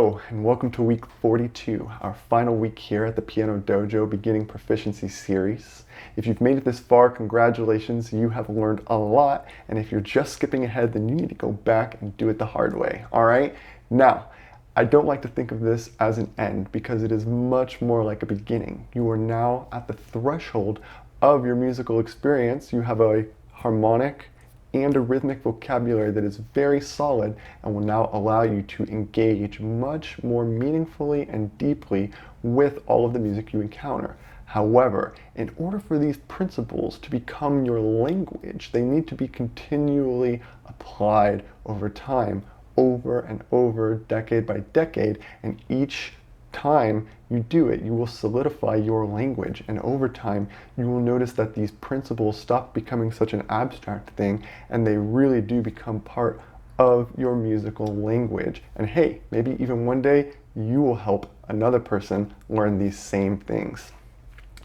Hello, and welcome to week 42, our final week here at the Piano Dojo Beginning Proficiency Series. If you've made it this far, congratulations, you have learned a lot, and if you're just skipping ahead, then you need to go back and do it the hard way, all right? Now, I don't like to think of this as an end because it is much more like a beginning. You are now at the threshold of your musical experience. You have a harmonic and a rhythmic vocabulary that is very solid and will now allow you to engage much more meaningfully and deeply with all of the music you encounter. However, in order for these principles to become your language, they need to be continually applied over time, over and over, decade by decade, and each time you do it, you will solidify your language, and over time you will notice that these principles stop becoming such an abstract thing and they really do become part of your musical language. And hey, maybe even one day you will help another person learn these same things.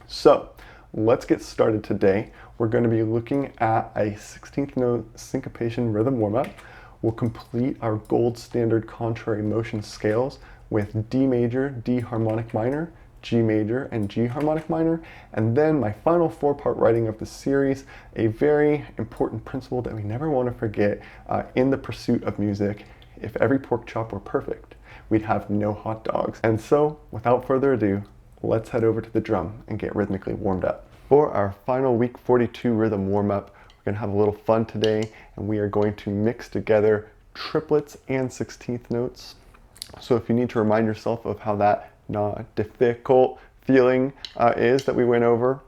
So let's get started today. We're going to be looking at a 16th note syncopation rhythm warm-up. We'll complete our gold standard contrary motion scales with D major, D harmonic minor, G major, and G harmonic minor. And then my final four-part writing of the series, a very important principle that we never want to forget in the pursuit of music. If every pork chop were perfect, we'd have no hot dogs. And so, without further ado, let's head over to the drum and get rhythmically warmed up. For our final week 42 rhythm warm-up, we're going to have a little fun today, and we are going to mix together triplets and 16th notes. So if you need to remind yourself of how that not difficult feeling is that we went over,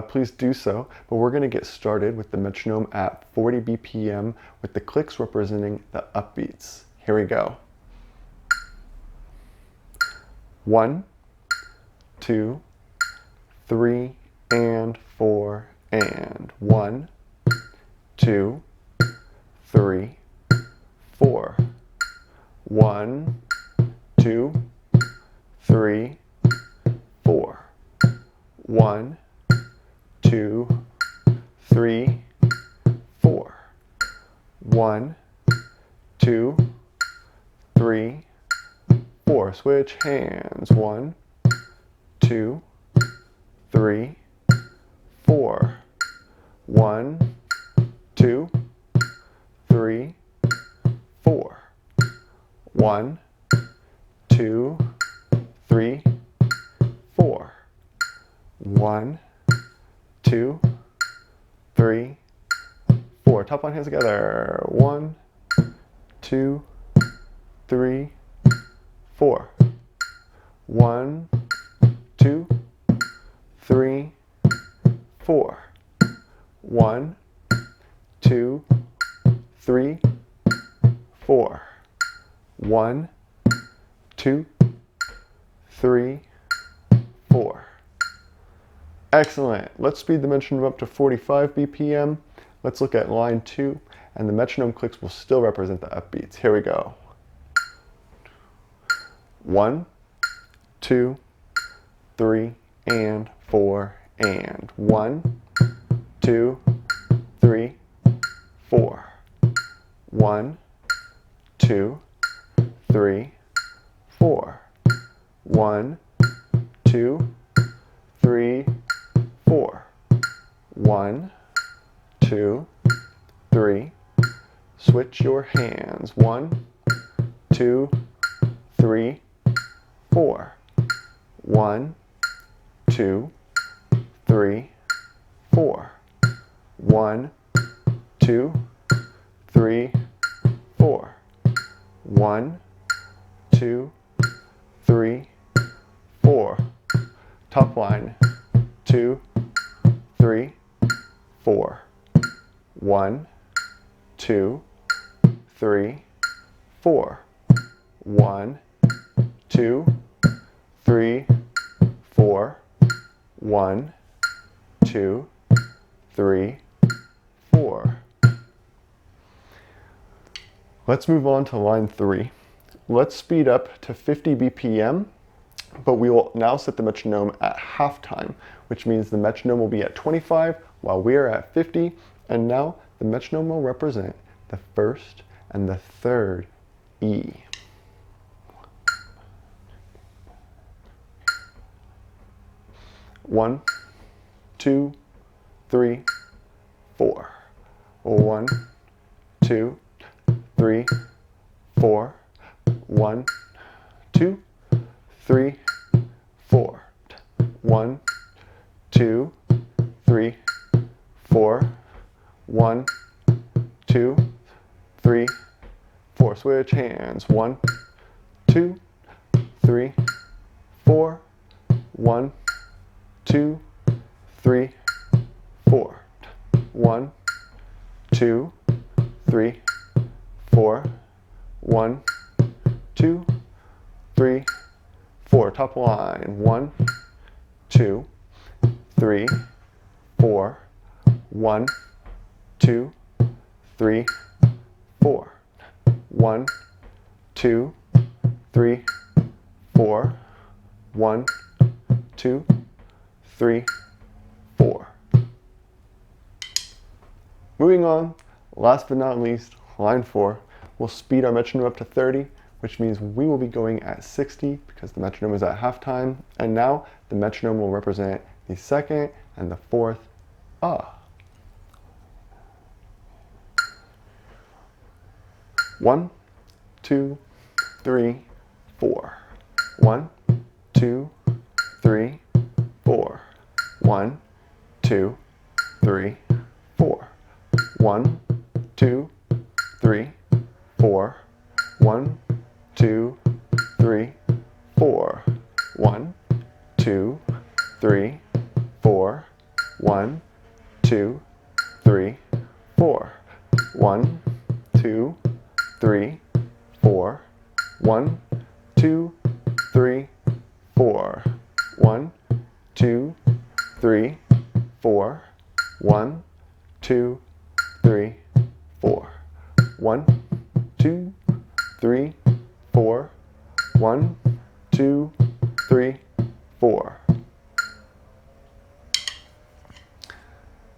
please do so. But we're going to get started with the metronome at 40 BPM with the clicks representing the upbeats. Here we go. 1, 2, 3, and 4, and 1, 2, 3, 4. 1, 2, 3, 4. 1, 2, 3, 4. 1, 2, 3, 4. Switch hands. 1, 2, 3, 4. 1, 2, 3, 4. 1, 2, 3, 4. 1, 2, 3, 4. Top line hands together. 1, 2, 3, 4. 1, 2, 3, 4. 1, 2, 3, 4. 1, 2, 3, 4. Excellent. Let's speed the metronome up to 45 BPM. Let's look at line 2, and the metronome clicks will still represent the upbeats. Here we go. 1, 2, 3, and 4, and 1, 2, 3, 4. 1, 2, 3, 4. 1, 2, 3, 4. 1, 2, 3. Switch your hands. 1, 2, 3, 4. 1, 2, 3, 4. 1, 2, 3, 4. 1, 2, 3, 4. Top line. 2, 3, 4. 1, 2, 3, 4. 1, 2, 3, 4. 1, 2, 3, 4. Let's move on to line 3. Let's speed up to 50 BPM, but we will now set the metronome at halftime, which means the metronome will be at 25 while we are at 50, and now the metronome will represent the first and the third E. 1, 2, 3, 4. 1, 2, 3, 4. 1, 2, 3, 4. 1, 2, 3, 4. 1, 2, 3, 4. Switch hands. 1, 2, 3, 4. 1, 2, 3, 4. 1, 2, 3, 4. 1, 2, 3, 4. Top line. 1, 2, 3, 4. 1, 2, 3, 4. 1, 2, 3, 4. 1, 2, 3, 4. Moving on, last but not least, line 4. We'll speed our metronome up to 30, which means we will be going at 60 because the metronome is at halftime. And now the metronome will represent the second and the fourth ah. 1, 2, 3, 4. 1, 2, 3, 4. 1, 2, 3, 4. 1, 2, 3, 4. 1, 2, 3, 4. 1, 2, 3, 4. 1, 2, 3, 4. 1, 2, 3, 4. 1, 2, 3, 4. 1, 2, 3, 4. 1, 2, 3, 4. 1, 2, 3, 4. 1, 2, 3, 4.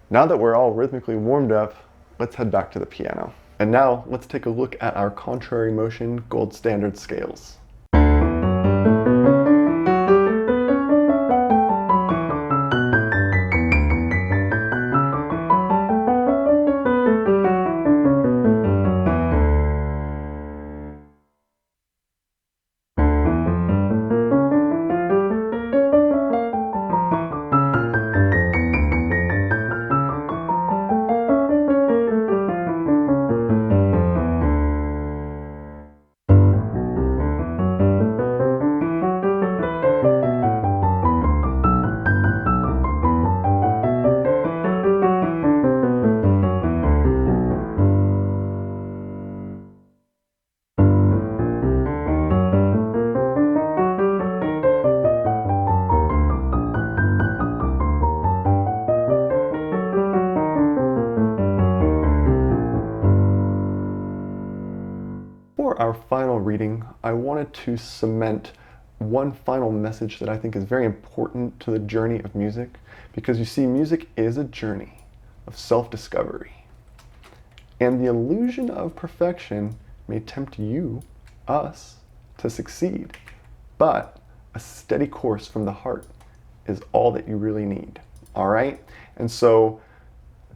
Now that we're all rhythmically warmed up, let's head back to the piano. And now let's take a look at our contrary motion gold standard scales. For our final reading, I wanted to cement one final message that I think is very important to the journey of music, because you see, music is a journey of self-discovery. And the illusion of perfection may tempt you, us, to succeed, but a steady course from the heart is all that you really need, all right? And so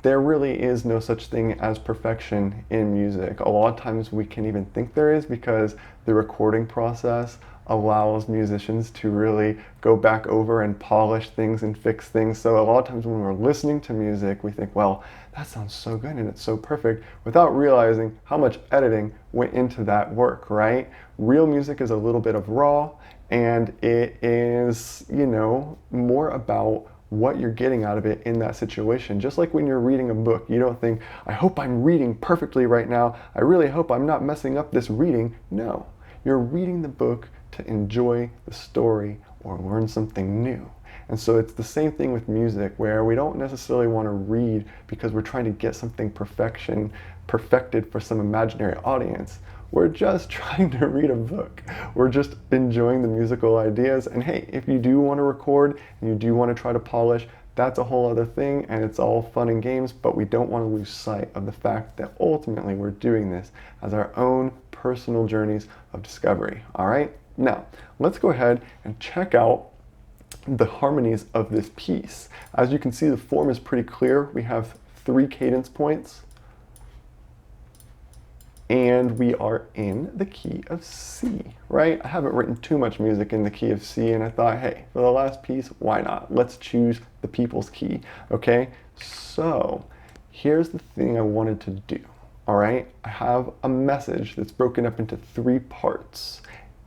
there really is no such thing as perfection in music. A lot of times we can even think there is because the recording process allows musicians to really go back over and polish things and fix things. So a lot of times when we're listening to music, we think, well, that sounds so good and it's so perfect, without realizing how much editing went into that work, right? Real music is a little bit of raw, and it is, you know, more about what you're getting out of it in that situation. Just like when you're reading a book, you don't think, I hope I'm reading perfectly right now. I really hope I'm not messing up this reading. No, you're reading the book to enjoy the story or learn something new. And so it's the same thing with music, where we don't necessarily want to read because we're trying to get something perfected for some imaginary audience. We're just trying to read a book. We're just enjoying the musical ideas. And hey, if you do want to record and you do want to try to polish, that's a whole other thing, and it's all fun and games, but we don't want to lose sight of the fact that ultimately we're doing this as our own personal journeys of discovery. All right? Now, let's go ahead and check out the harmonies of this piece. As you can see, the form is pretty clear. We have 3 cadence points, and we are in the key of C, right? I haven't written too much music in the key of C, and I thought, hey, for the last piece, why not? Let's choose the people's key, okay? So here's the thing I wanted to do, all right? I have a message that's broken up into 3 parts,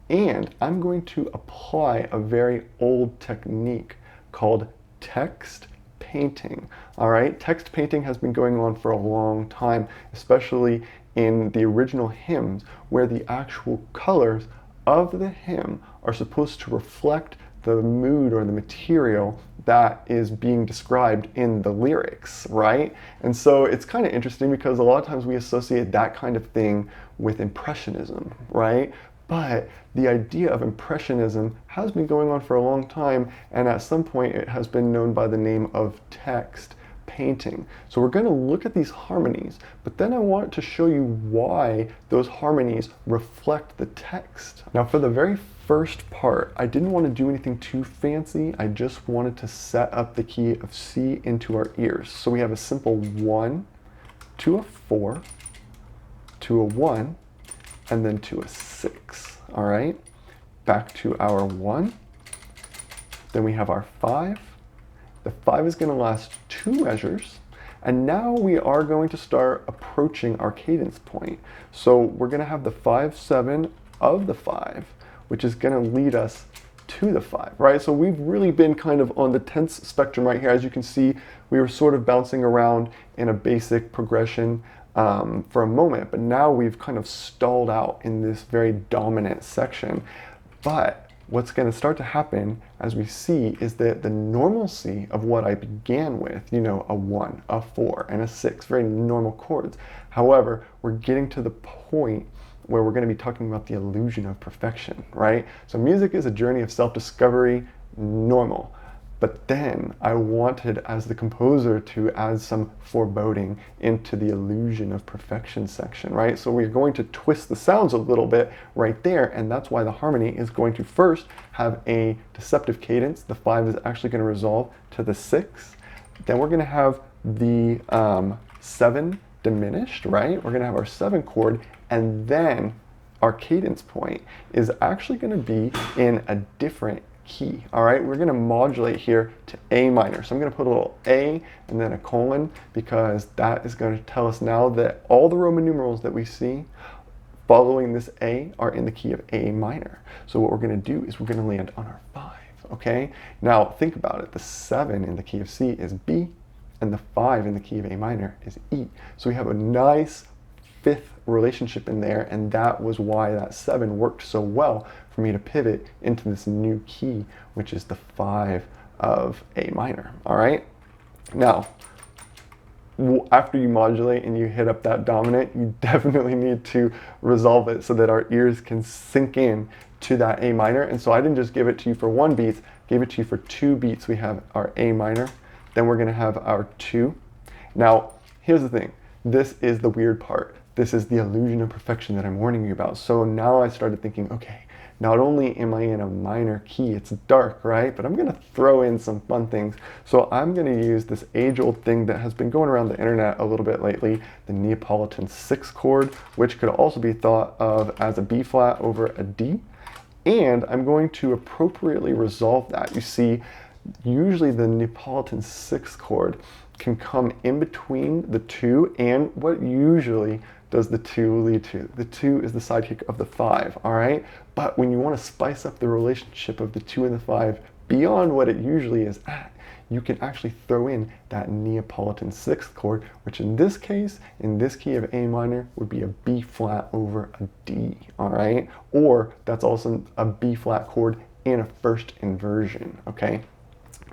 and I'm going to apply a very old technique called text painting, all right? Text painting has been going on for a long time, especially in the original hymns, where the actual colors of the hymn are supposed to reflect the mood or the material that is being described in the lyrics, right? And so it's kind of interesting because a lot of times we associate that kind of thing with Impressionism, right? But the idea of Impressionism has been going on for a long time, and at some point it has been known by the name of text painting. So we're going to look at these harmonies, but then I want to show you why those harmonies reflect the text. Now for the very first part, I didn't want to do anything too fancy. I just wanted to set up the key of C into our ears. So we have a simple 1 to a 4 to a 1 and then to a 6. All right, back to our 1. Then we have our 5. The 5 is going to last 2 measures, and now we are going to start approaching our cadence point. So we're going to have the 5/7 of the 5, which is going to lead us to the 5, right? So we've really been kind of on the tense spectrum right here. As you can see, we were sort of bouncing around in a basic progression for a moment, but now we've kind of stalled out in this very dominant section. But what's going to start to happen, as we see, is that the normalcy of what I began with, you know, a 1, a 4, and a 6, very normal chords. However, we're getting to the point where we're going to be talking about the illusion of perfection, right? So music is a journey of self-discovery, normal. But then I wanted, as the composer, to add some foreboding into the illusion of perfection section, right? So we're going to twist the sounds a little bit right there, and that's why the harmony is going to first have a deceptive cadence. The 5 is actually going to resolve to the 6. Then we're going to have the 7 diminished, right? We're going to have our 7 chord, and then our cadence point is actually going to be in a different key. All right, we're going to modulate here to A minor. So I'm going to put a little A and then a colon, because that is going to tell us now that all the Roman numerals that we see following this A are in the key of A minor. So what we're going to do is we're going to land on our 5. Okay, now think about it. The 7 in the key of C is B, and the 5 in the key of A minor is E. So we have a nice 5th relationship in there, and that was why that 7 worked so well for me to pivot into this new key, which is the 5 of A minor. All right, now after you modulate and you hit up that dominant, you definitely need to resolve it so that our ears can sink in to that A minor. And so I didn't just give it to you for 1 beat, gave it to you for 2 beats. We have our A minor, then we're going to have our 2. Now here's the thing, this is the weird part. This is the illusion of perfection that I'm warning you about. So now I started thinking, okay, not only am I in a minor key, it's dark, right? But I'm going to throw in some fun things. So I'm going to use this age-old thing that has been going around the internet a little bit lately, the Neapolitan 6 chord, which could also be thought of as a B flat over a D. And I'm going to appropriately resolve that. You see, usually the Neapolitan 6 chord can come in between the 2 and what usually does the 2 lead to. The 2 is the sidekick of the 5, all right? But when you want to spice up the relationship of the 2 and the 5 beyond what it usually is at, you can actually throw in that Neapolitan 6th chord, which in this case, in this key of A minor, would be a B flat over a D, all right? Or that's also a B flat chord in a first inversion, okay?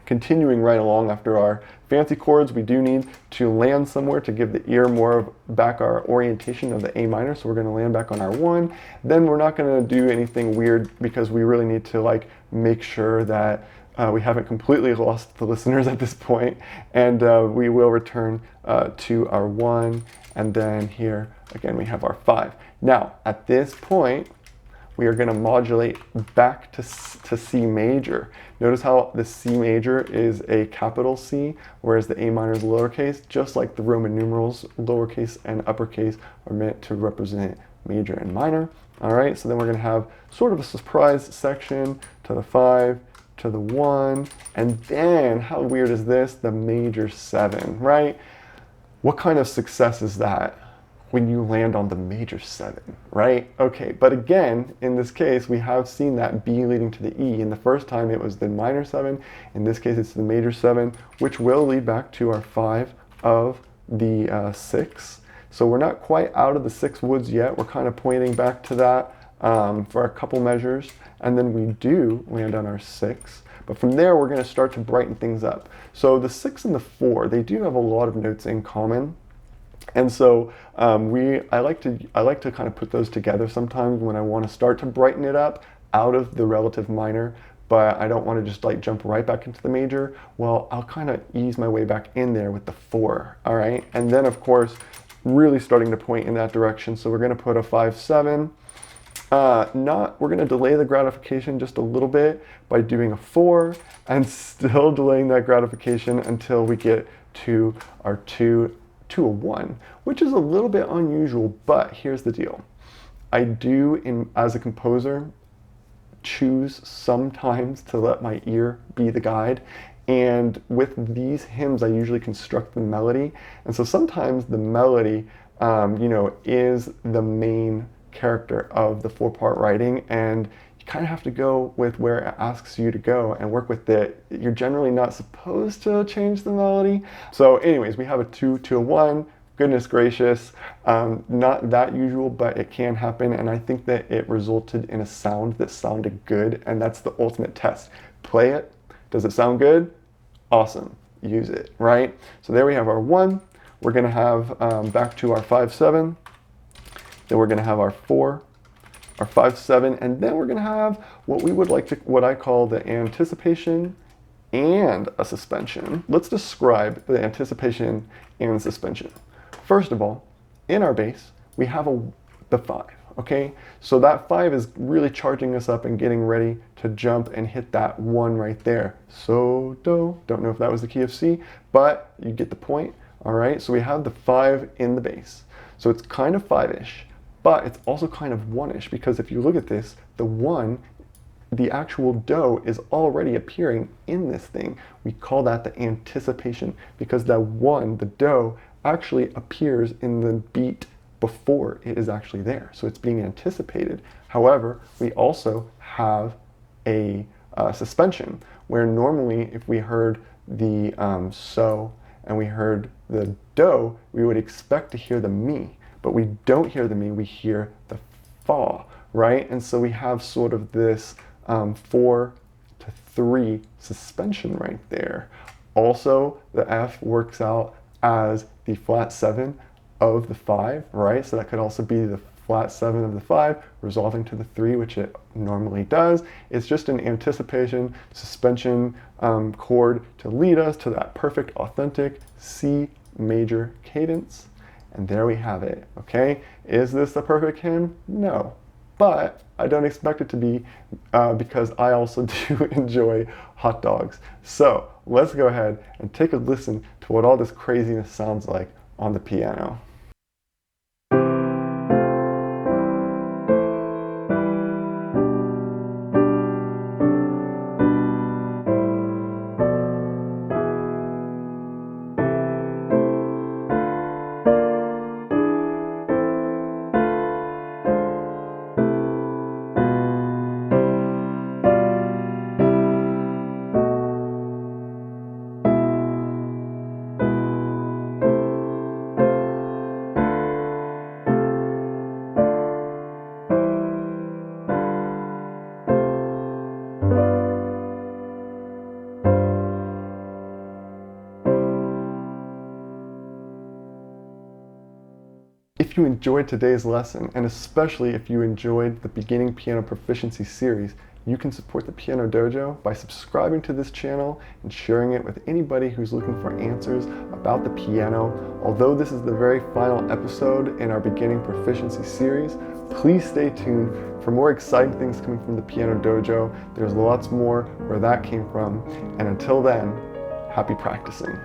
Continuing right along after our fancy chords, we do need to land somewhere to give the ear more of back our orientation of the A minor. So we're going to land back on our 1. Then we're not going to do anything weird because we really need to like make sure that we haven't completely lost the listeners at this point. And we will return to our 1. And then here again we have our 5. Now at this point, we are going to modulate back to C major. Notice how the C major is a capital C, whereas the A minor is lowercase, just like the Roman numerals, lowercase and uppercase are meant to represent major and minor. All right, so then we're going to have sort of a surprise section to the 5, to the 1, and then, how weird is this? The major 7, right? What kind of success is that when you land on the major 7, right? Okay, but again, in this case, we have seen that B leading to the E. In the first time, it was the minor 7. In this case, it's the major 7, which will lead back to our 5 of the 6. So we're not quite out of the 6 woods yet. We're kind of pointing back to that for a couple measures, and then we do land on our 6. But from there, we're going to start to brighten things up. So the 6 and the 4, they do have a lot of notes in common. And so I like to kind of put those together sometimes when I want to start to brighten it up out of the relative minor, but I don't want to just like jump right back into the major. Well, I'll kind of ease my way back in there with the 4, all right? And then, of course, really starting to point in that direction. So we're going to put a 5, 7. We're going to delay the gratification just a little bit by doing a 4 and still delaying that gratification until we get to our 2 to a 1, which is a little bit unusual, but here's the deal. I do, as a composer, choose sometimes to let my ear be the guide. And with these hymns, I usually construct the melody. And so sometimes the melody, is the main character of the 4-part writing, and you kind of have to go with where it asks you to go and work with it. You're generally not supposed to change the melody. So anyways, we have a 2 to a 1. Goodness gracious, not that usual, but it can happen, and I think that it resulted in a sound that sounded good, and that's the ultimate test. Play it. Does it sound good? Awesome. Use it, right? So there we have our 1. We're going to have back to our 5, 7. Then we're going to have our 4, our 5, 7, and then we're going to have what I call the anticipation and a suspension. Let's describe the anticipation and suspension. First of all, in our bass, we have the 5, okay? So that 5 is really charging us up and getting ready to jump and hit that 1 right there. So, do, don't know if that was the key of C, but you get the point, all right? So we have the 5 in the bass. So it's kind of 5-ish. But it's also kind of 1-ish, because if you look at this, the 1, the actual do is already appearing in this thing. We call that the anticipation, because that 1, the do, actually appears in the beat before it is actually there. So it's being anticipated. However, we also have a suspension, where normally if we heard the so and we heard the do, we would expect to hear the mi. But we don't hear the mi, we hear the fa, right? And so we have sort of this 4 to 3 suspension right there. Also, the F works out as the flat 7 of the 5, right? So that could also be the flat 7 of the 5, resolving to the 3, which it normally does. It's just an anticipation suspension chord to lead us to that perfect, authentic C major cadence. And there we have it, okay? Is this the perfect hymn? No, but I don't expect it to be because I also do enjoy hot dogs. So let's go ahead and take a listen to what all this craziness sounds like on the piano. If you enjoyed today's lesson, and especially if you enjoyed the Beginning Piano Proficiency series, you can support the Piano Dojo by subscribing to this channel and sharing it with anybody who's looking for answers about the piano. Although this is the very final episode in our Beginning Proficiency series, please stay tuned For more exciting things coming from the Piano Dojo, there's lots more where that came from. And until then, happy practicing.